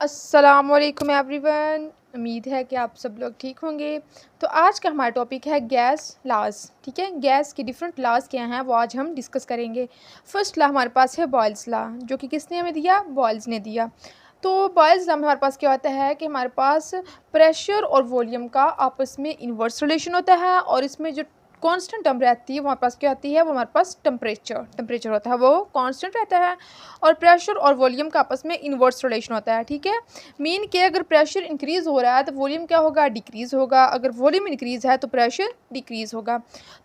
अस्सलामुअलैकुम एवरीवन। उम्मीद है कि आप सब लोग ठीक होंगे। तो आज का हमारा टॉपिक है गैस लाज। ठीक है, गैस के डिफरेंट लाज क्या हैं वो आज हम डिस्कस करेंगे। फर्स्ट ला हमारे पास है बॉयल्स ला, जो कि किसने हमें दिया? बॉयल्स ने दिया। तो बॉयल्स ला में हमारे पास क्या होता है कि हमारे पास प्रेशर और वॉल्यूम का आपस में इन्वर्स रिलेशन होता है, और इसमें जो कांस्टेंट टर्म रहती है वो हमारे पास क्या होती है? वो हमारे पास टेम्परेचर होता है, वो कांस्टेंट रहता है। और प्रेशर और वॉल्यूम का आपस में इन्वर्स रिलेशन होता है। ठीक है, मीन के अगर प्रेशर इंक्रीज़ हो रहा है तो वॉल्यूम क्या होगा? डिक्रीज़ होगा। अगर वॉल्यूम इंक्रीज़ है तो प्रेशर डिक्रीज़ होगा।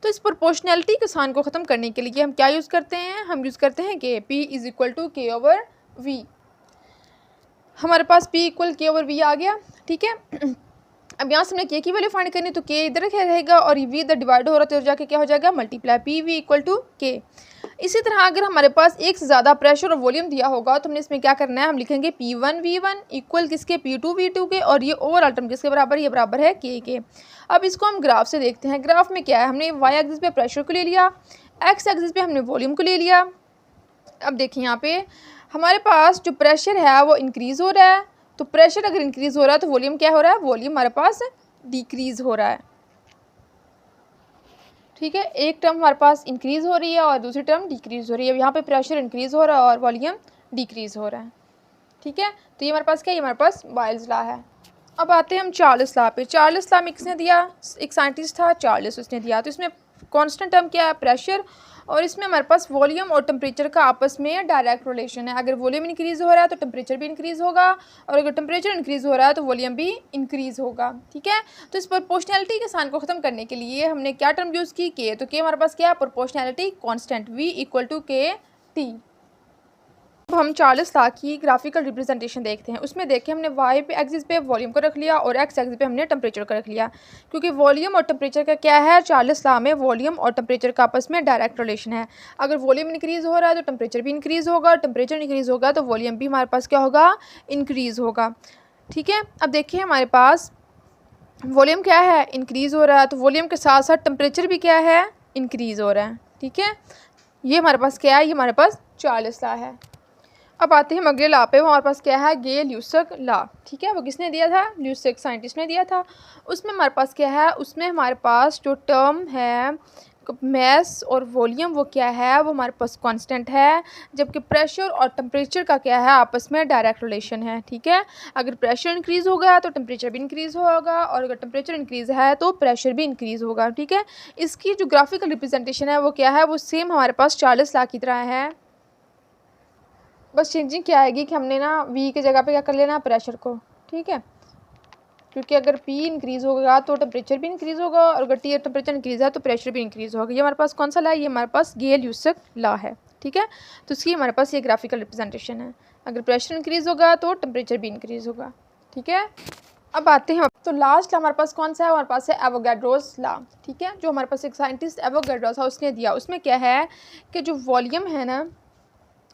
तो इस प्रोपोर्शनैलिटी के साइन को ख़त्म करने के लिए हम क्या यूज़ करते हैं? हम यूज़ करते हैं कि P इज़ इक्वल टू के ओवर वी। हमारे पास P इक्वल के ओवर वी आ गया। ठीक है, अब यहाँ से हमने के की वैल्यू फाइंड करनी, तो के इधर क्या रहेगा और वी इधर डिवाइड हो रहा है, तो जाके क्या हो जाएगा? Multiply P V equal to K. इसी तरह अगर हमारे पास एक से ज़्यादा प्रेशर और वॉल्यूम दिया होगा तो हमने इसमें क्या करना है? हम लिखेंगे P1 V1 इक्वल किसके? P2 V2 के, और ये ओवरऑल टर्म किसके बराबर? ये बराबर है के। अब इसको हम ग्राफ से देखते हैं। ग्राफ में क्या है? हमने वाई एक्सिस पे प्रेशर को ले लिया, एक्स एक्सिस पे हमने वॉल्यूम को ले लिया। अब देखिए यहाँ पे हमारे पास जो प्रेशर है वो इंक्रीज़ हो रहा है, तो प्रेशर अगर इंक्रीज़ हो रहा है तो वॉल्यूम क्या हो रहा है? वॉल्यूम हमारे पास डिक्रीज़ हो रहा है। ठीक है, एक टर्म हमारे पास इंक्रीज़ हो रही है और दूसरी टर्म डिक्रीज़ हो रही है। यहाँ पे प्रेशर इंक्रीज़ हो रहा है और वॉल्यूम डिक्रीज़ हो रहा है। ठीक है, तो ये हमारे पास क्या है? ये हमारे पास बॉयल्स लॉ है। अब आते हैं हम चार्ल्स लॉ पे। चार्ल्स लॉ में किसने दिया? एक साइंटिस्ट था चार्ल्स, उसने दिया। तो इसमें कांस्टेंट टर्म क्या है? प्रेशर, और इसमें हमारे पास वॉल्यूम और टेम्परेचर का आपस में डायरेक्ट रिलेशन है। अगर वॉल्यूम इंक्रीज़ हो रहा है तो टेम्परेचर भी इंक्रीज़ होगा, और अगर टेम्परेचर इंक्रीज़ हो रहा है तो वॉल्यूम भी इंक्रीज़ होगा। ठीक है, तो इस प्रोपोर्शनैलिटी के साइन को ख़त्म करने के लिए हमने क्या टर्म यूज़ की? के। तो के हमारे पास क्या है? Proportionality constant V equal to K T. अब हम चार्ल्स लॉ की ग्राफिकल रिप्रेजेंटेशन देखते हैं। उसमें देखें हमने वाई पे एक्सिस पे वॉल्यूम को रख लिया और एक्स एक्सिस पे हमने टेम्परेचर को रख लिया, क्योंकि वॉल्यूम और टेम्परेचर का क्या है? चार्ल्स लॉ में वॉल्यूम और टेम्परेचर का आपस में डायरेक्ट रिलेशन है। अगर वॉल्यूम इंक्रीज़ हो रहा है तो टेम्परेचर भी इंक्रीज़ होगा, टेम्परेचर इंक्रीज़ होगा तो वॉल्यूम भी हमारे पास क्या होगा? इंक्रीज़ होगा। ठीक है, अब देखिए हमारे पास वॉल्यूम क्या है? इंक्रीज़ हो रहा है, तो वॉल्यूम के साथ साथ टेम्परेचर भी क्या है? इंक्रीज़ हो रहा है। ठीक है, ये हमारे पास क्या है? ये हमारे पास चार्ल्स लॉ है। अब आते हैं हम अगले लॉ पे। वो हमारे पास क्या है? गे ल्यूसक लॉ। ठीक है, वो किसने दिया था? ल्यूसक साइंटिस्ट ने दिया था। उसमें हमारे पास क्या है? उसमें हमारे पास जो टर्म है मैस और वॉल्यूम, वो क्या है? वो हमारे पास कांस्टेंट है, जबकि प्रेशर और टेम्परेचर का क्या है? आपस में डायरेक्ट रिलेशन है। ठीक है, अगर प्रेशर इंक्रीज़ होगा तो टेम्परेचर भी इंक्रीज़ होगा, और अगर टेम्परेचर इंक्रीज़ है तो प्रेशर भी इंक्रीज़ होगा। ठीक है, इसकी जो ग्राफिकल रिप्रेजेंटेशन है वो क्या है? वो सेम हमारे पास चार्ल्स लॉ की तरह है, बस चेंजिंग क्या आएगी कि हमने ना वी की जगह पे क्या कर लेना? प्रेशर को। ठीक है, क्योंकि अगर पी इंक्रीज़ होगा तो टेम्परेचर भी इंक्रीज़ होगा, और अगर टी टेम्परेचर इंक्रीज़ है तो प्रेशर भी इंक्रीज़ होगा। ये हमारे पास कौन सा लॉ है? ये हमारे पास गे ल्यूसक लॉ है। ठीक है, तो इसकी हमारे पास ये ग्राफिकल रिप्रेजेंटेशन है। अगर प्रेशर इंक्रीज़ होगा तो टेम्परेचर भी इंक्रीज़ होगा। ठीक है, अब आते हैं तो लास्ट हमारे पास कौन सा है? हमारे पास है एवोगाड्रोस लॉ। ठीक है, जो हमारे पास एक साइंटिस्ट एवोगाड्रोस है उसने दिया। उसमें क्या है कि जो वॉल्यूम है ना,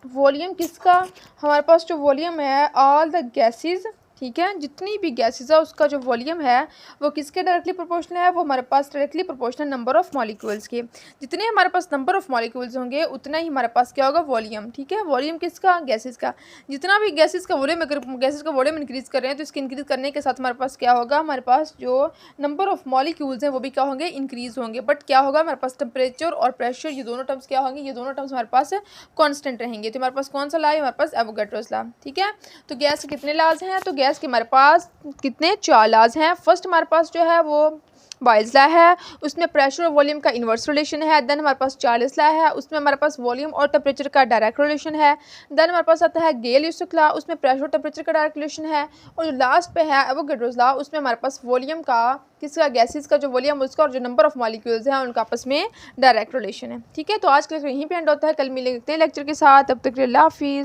वॉल्यूम किसका? हमारे पास जो वॉल्यूम है ऑल द गैसेस, ठीक है, जितनी भी गैसेस है उसका जो वॉल्यूम है वो किसके डायरेक्टली प्रोपोर्शनल है? वो हमारे पास directly proportional number of molecules के। जितने हमारे पास नंबर ऑफ मॉलिक्यूल्स होंगे उतना ही हमारे पास क्या होगा? वॉल्यूम। ठीक है, वॉल्यूम किसका? गैसेस का। जितना भी गैसेस का वॉल्यूम, अगर गैसेस का वॉल्यूम इंक्रीज़ कर रहे हैं तो इसके इंक्रीज़ करने के साथ हमारे पास क्या होगा? हमारे पास जो नंबर ऑफ मॉलिक्यूल्स हैं वो भी क्या होंगे? इंक्रीज़ होंगे। बट क्या होगा? हमारे पास टेम्परेचर और प्रेशर, ये दोनों टर्म्स क्या होंगे? ये दोनों टर्म्स हमारे पास कॉन्स्टेंट रहेंगे। तो हमारे पास कौन सा लॉ है? हमारे पास एवोगाड्रोस लॉ। ठीक है, तो गैस के कितने लॉज हैं? तो गैस के हमारे पास कितने? 4 लॉज हैं। फर्स्ट हमारे पास जो है वो बॉयल्स लॉ है, उसमें प्रेशर और वॉल्यूम का इन्वर्स रिलेशन है। देन हमारे पास चार्ल्स लॉ है, उसमें हमारे पास वॉल्यूम और टेम्परेचर का डायरेक्ट रिलेशन है। देन हमारे पास आता है गे ल्यूसक लॉ, उसमें प्रेशर और टेम्परेचर का डायरेक्ट रिलेशन है। और जो लास्ट पे है एवोगाड्रोस लॉ, उसमें हमारे पास वॉल्यूम का किसका? गैसेस का जो वॉल्यूम उसका और जो नंबर ऑफ मॉलिक्यूल्स हैं उनका आपस में डायरेक्ट रिलेशन है। ठीक है, तो आज के लिए यहीं पे एंड होता है। कल मिलेंगे लेक्चर के साथ, तब तक के लिए अल्लाह हाफिज़।